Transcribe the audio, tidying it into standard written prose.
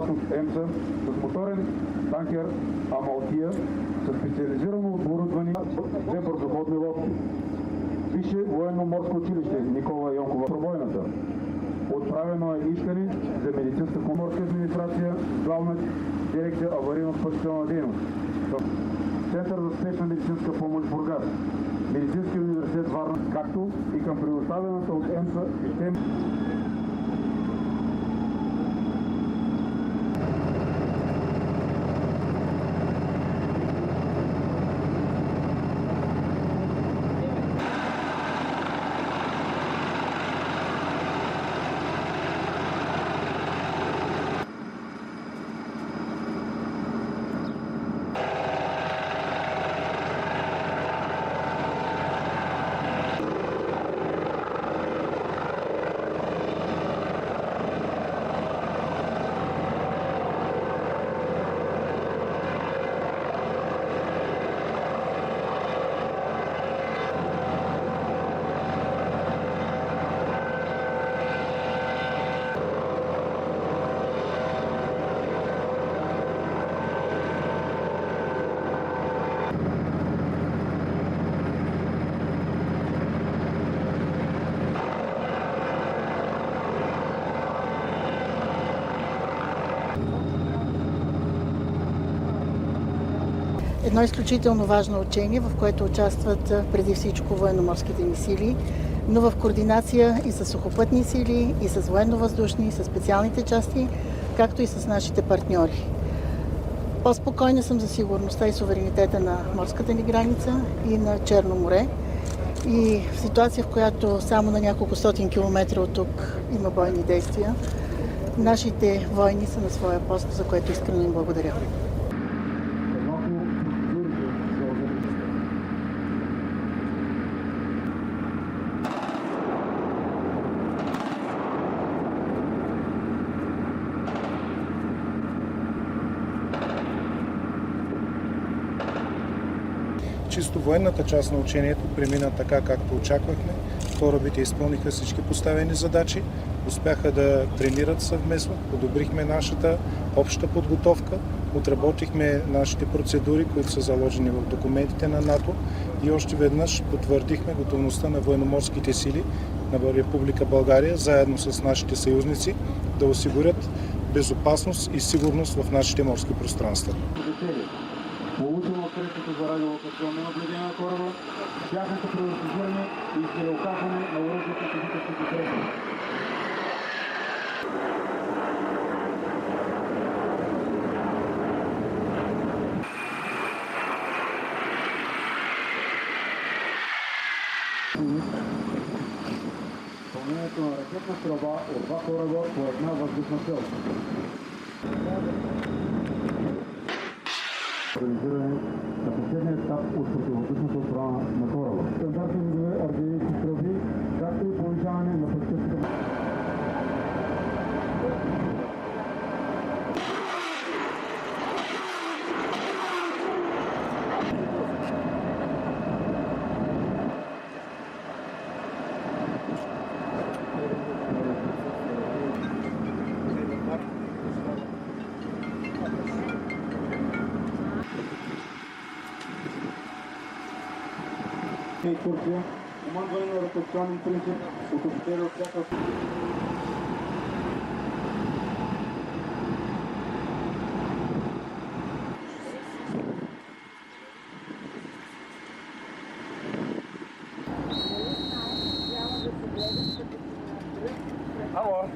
част от ЕМСА с моторен танкер Амалтия със специализирано оборудване две бързоходни лодки. Висше военно-морско училище Никола Йонкова пробойната. Отправено е искане за медицинска коморска администрация, главна дирекция аварийно-спасителна дейност. Център за спешна медицинска помощ Бургас, Медицински университет Варна, както и към предоставената от ЕМСА система. Едно изключително важно учение, в което участват преди всичко военноморските ни сили, но в координация и с сухопътни сили, и с военно-въздушни, и с специалните части, както и с нашите партньори. По-спокойна съм за сигурността и суверенитета на морската ни граница и на Черно море. И в ситуация, в която само на няколко стотин километра от тук има бойни действия, нашите войни са на своя пост, за което искрено им благодаря. Чисто военната част на учението премина така, както очаквахме. Корабите изпълниха всички поставени задачи, успяха да тренират съвместно, подобрихме нашата обща подготовка, отработихме нашите процедури, които са заложени в документите на НАТО и още веднъж потвърдихме готовността на военноморските сили на Република България, заедно с нашите съюзници, да осигурят безопасност и сигурност в нашите морски пространства. Получено средството за радиолокационно наблюдение на кораба, тяхното приоритизиране и изделоказване на оръжието и физическите средства. Изпълнението на ракетна стрелба от два кораба по една въздушна цел. Организиране на последния етап от противовъздушната отбрана на кораба. Стандартни видове артилерийски стрелби, както и повишаване на практическата. И Турция, командване на ротационен принцип от офицери от всяка. Алло.